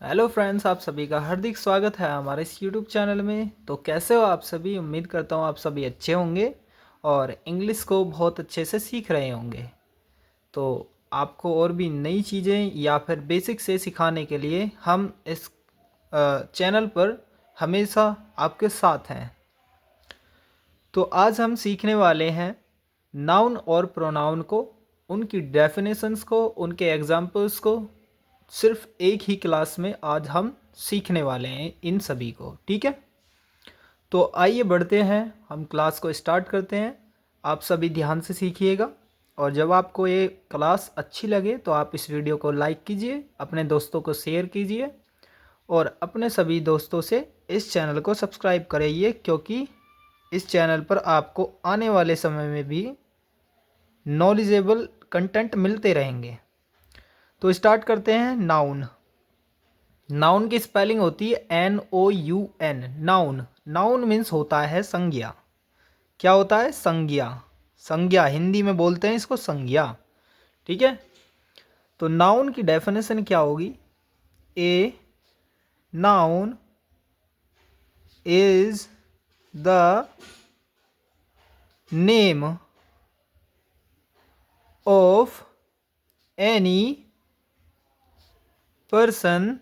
Hello friends, आप सभी का हार्दिक स्वागत है हमारे इस यूट्यूब चैनल में। तो कैसे हो आप सभी? उम्मीद करता हूँ आप सभी अच्छे होंगे और इंग्लिश को बहुत अच्छे से सीख रहे होंगे। तो आपको और भी नई चीज़ें या फिर बेसिक से सिखाने के लिए हम इस चैनल पर हमेशा आपके साथ हैं। तो आज हम सीखने वाले हैं नाउन और प्रोनाउन को, उनकी डेफिनेशंस को, उनके एग्जाम्पल्स को। सिर्फ एक ही क्लास में आज हम सीखने वाले हैं इन सभी को, ठीक है? तो आइए बढ़ते हैं, हम क्लास को स्टार्ट करते हैं। आप सभी ध्यान से सीखिएगा और जब आपको ये क्लास अच्छी लगे तो आप इस वीडियो को लाइक कीजिए, अपने दोस्तों को शेयर कीजिए और अपने सभी दोस्तों से इस चैनल को सब्सक्राइब कराइए, क्योंकि इस चैनल पर आपको आने वाले समय में भी नॉलेजेबल कंटेंट मिलते रहेंगे। तो स्टार्ट करते हैं। नाउन। नाउन की स्पेलिंग होती है NOUN। नाउन। नाउन मीन्स होता है संज्ञा। क्या होता है? संज्ञा। संज्ञा हिंदी में बोलते हैं इसको संज्ञा, ठीक है? तो नाउन की डेफिनेशन क्या होगी? A noun is the name of any person.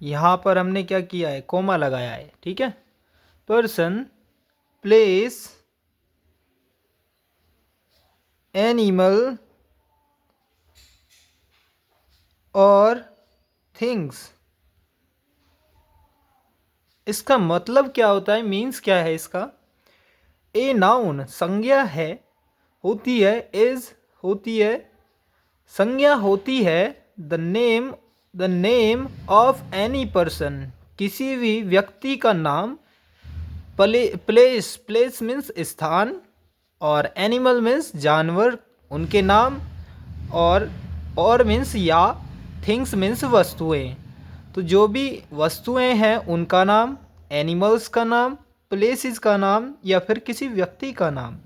यहाँ पर हमने क्या किया है? कोमा लगाया है, ठीक है? पर्सन, प्लेस, एनिमल और थिंग्स। इसका मतलब क्या होता है? मीन्स क्या है इसका? ए नाउन संज्ञा है, होती है, इज होती है, संज्ञा होती है, the name of any person, किसी भी व्यक्ति का नाम। प्लेस, प्लेस मीन्स स्थान, और एनिमल मीन्स जानवर, उनके नाम, और मीन्स या, थिंग्स मीन्स वस्तुएं। तो जो भी वस्तुएं हैं उनका नाम, एनिमल्स का नाम, प्लेसेस का नाम या फिर किसी व्यक्ति का नाम,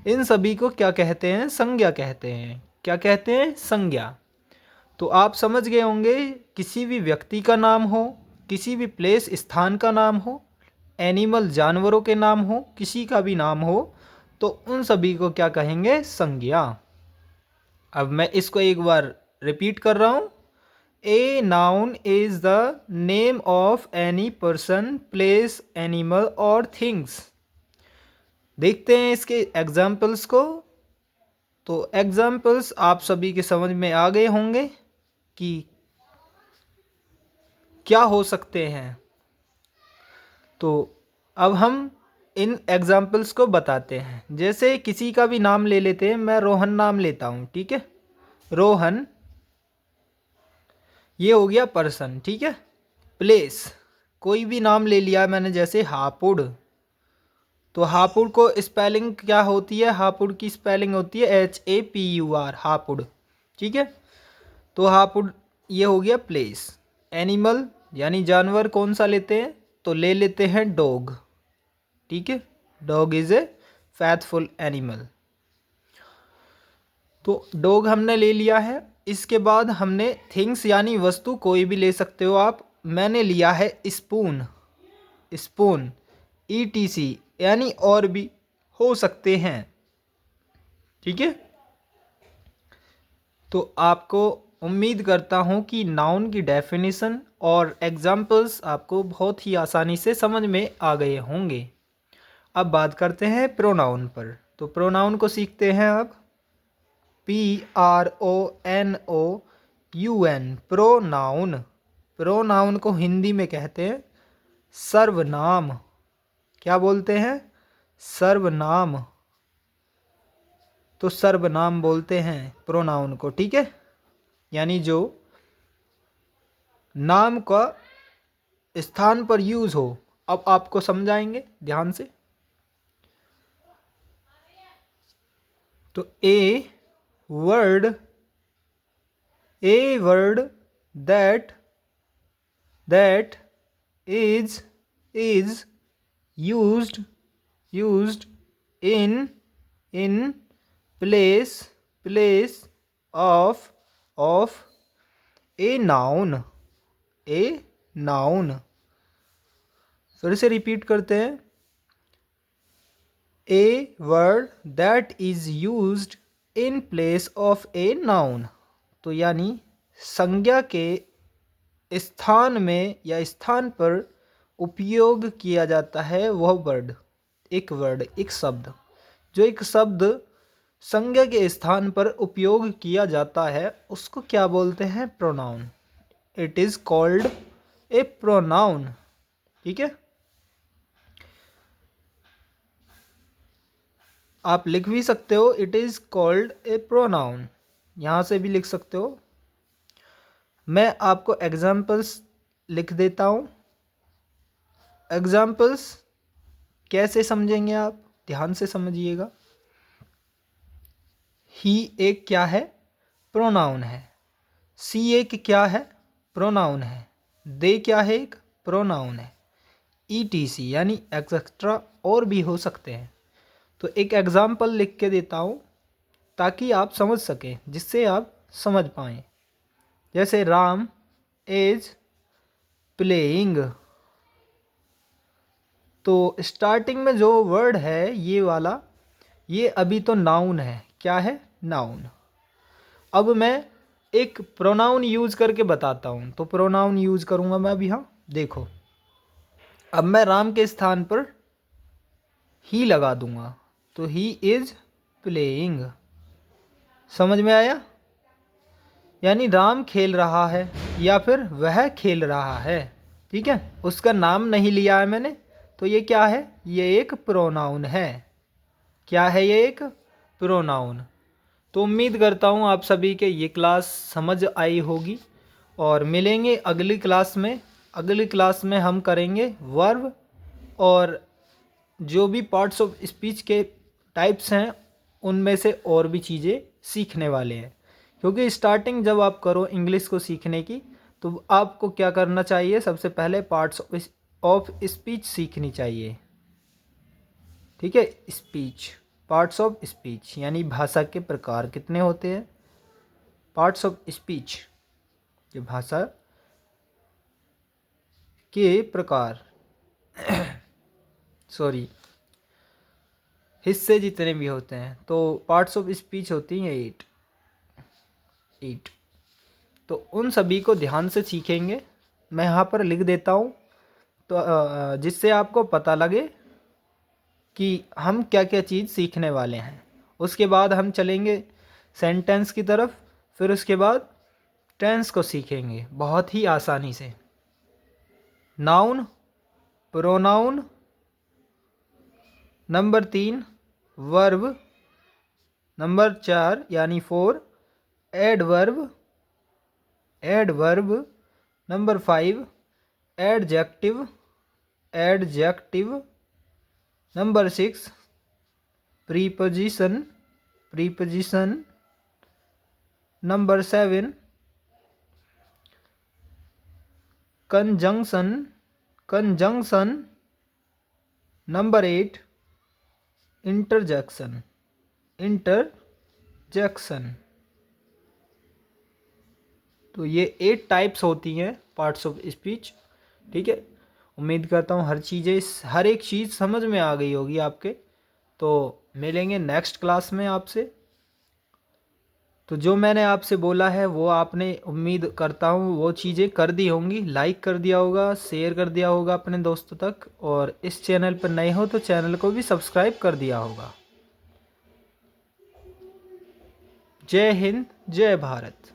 इन सभी को क्या कहते हैं? संज्ञा कहते हैं। क्या कहते हैं? संज्ञा। तो आप समझ गए होंगे, किसी भी व्यक्ति का नाम हो, किसी भी प्लेस स्थान का नाम हो, एनिमल जानवरों के नाम हो, किसी का भी नाम हो, तो उन सभी को क्या कहेंगे? संज्ञा। अब मैं इसको एक बार रिपीट कर रहा हूँ। A noun is the name of any person, place, animal और थिंग्स। देखते हैं इसके एग्जाम्पल्स को। तो एग्जाम्पल्स आप सभी के समझ में आ गए होंगे कि क्या हो सकते हैं। तो अब हम इन एग्जाम्पल्स को बताते हैं। जैसे किसी का भी नाम ले लेते हैं, मैं रोहन नाम लेता हूँ, ठीक है? रोहन, ये हो गया पर्सन, ठीक है? प्लेस, कोई भी नाम ले लिया मैंने, जैसे हापुड़। तो हापुड़ को स्पेलिंग क्या होती है? हापुड़ की स्पेलिंग होती है HAPUR, हापुड़, ठीक है? तो हापुड़ ये हो गया प्लेस। एनिमल यानी जानवर कौन सा लेते हैं? तो ले लेते हैं डॉग, ठीक है? Dog is a faithful animal. तो डॉग हमने ले लिया है। इसके बाद हमने थिंग्स यानी वस्तु, कोई भी ले सकते हो आप। मैंने लिया है स्पून। स्पून ETC, यानी और भी हो सकते हैं, ठीक है? तो आपको उम्मीद करता हूँ कि नाउन की डेफिनेशन और एग्जाम्पल्स आपको बहुत ही आसानी से समझ में आ गए होंगे। अब बात करते हैं प्रोनाउन पर। तो प्रोनाउन को सीखते हैं अब। PRONOUN, pronoun. प्रोनाउन को हिंदी में कहते हैं सर्वनाम। क्या बोलते हैं? सर्वनाम। तो सर्वनाम बोलते हैं प्रोनाउन को, ठीक है? यानी जो नाम का स्थान पर यूज हो। अब आपको समझाएंगे ध्यान से। तो word a word that that is used in place of a noun, a noun. फिर से रिपीट करते हैं, a word that is used in place of a noun. तो यानी संज्ञा के स्थान में या स्थान पर उपयोग किया जाता है वह वर्ड, एक शब्द। जो एक शब्द संज्ञा के स्थान पर उपयोग किया जाता है उसको क्या बोलते हैं? Pronoun. It is called a pronoun. ठीक है, आप लिख भी सकते हो it is called a pronoun, यहां से भी लिख सकते हो। मैं आपको एग्जाम्पल्स लिख देता हूं। एग्जाम्पल्स कैसे समझेंगे आप? ध्यान से समझिएगा। ही एक क्या है? प्रोनाउन है। सी एक क्या है? प्रोनाउन है। दे क्या है? एक प्रोनाउन है। ETC यानी एक्सेट्रा और भी हो सकते हैं। तो एक एग्जाम्पल लिख के देता हूँ ताकि आप समझ सकें, जिससे आप समझ पाएँ। जैसे राम इज प्लेइंग। तो स्टार्टिंग में जो वर्ड है ये वाला, ये अभी तो नाउन है। क्या है? नाउन। अब मैं एक प्रोनाउन यूज करके बताता हूँ। तो प्रोनाउन यूज करूँगा मैं अभी। हाँ देखो, अब मैं राम के स्थान पर ही लगा दूंगा, तो ही इज प्लेइंग। समझ में आया? यानी राम खेल रहा है या फिर वह खेल रहा है। ठीक है, उसका नाम नहीं लिया है मैंने, तो ये क्या है? ये एक प्रोनाउन है। क्या है? ये एक प्रोनाउन। तो उम्मीद करता हूँ आप सभी के ये क्लास समझ आई होगी, और मिलेंगे अगली क्लास में। अगली क्लास में हम करेंगे वर्ब, और जो भी पार्ट्स ऑफ स्पीच के टाइप्स हैं उनमें से और भी चीज़ें सीखने वाले हैं। क्योंकि स्टार्टिंग जब आप करो इंग्लिश को सीखने की, तो आपको क्या करना चाहिए? सबसे पहले पार्ट्स ऑफ स्पीच सीखनी चाहिए। ठीक है, स्पीच, पार्ट्स ऑफ स्पीच यानी भाषा के प्रकार कितने होते हैं? पार्ट्स ऑफ स्पीच, जो भाषा के प्रकार सॉरी, हिस्से जितने भी होते हैं, तो पार्ट्स ऑफ स्पीच होती हैं 8। तो उन सभी को ध्यान से सीखेंगे। मैं यहाँ पर लिख देता हूँ, तो जिससे आपको पता लगे कि हम क्या क्या चीज़ सीखने वाले हैं। उसके बाद हम चलेंगे सेंटेंस की तरफ, फिर उसके बाद टेंस को सीखेंगे बहुत ही आसानी से। Noun, pronoun, number 3 verb, number 4 यानी 4 adverb, number 5 adjective, number 6 preposition, number 7 conjunction, number 8 interjection. तो ये 8 टाइप्स होती हैं पार्ट्स ऑफ स्पीच। ठीक है, उम्मीद करता हूँ हर एक चीज़ समझ में आ गई होगी आपके। तो मिलेंगे नेक्स्ट क्लास में आपसे। तो जो मैंने आपसे बोला है वो आपने, उम्मीद करता हूँ वो चीज़ें कर दी होंगी। लाइक कर दिया होगा, शेयर कर दिया होगा अपने दोस्तों तक, और इस चैनल पर नए हो तो चैनल को भी सब्सक्राइब कर दिया होगा। जय हिंद, जय भारत।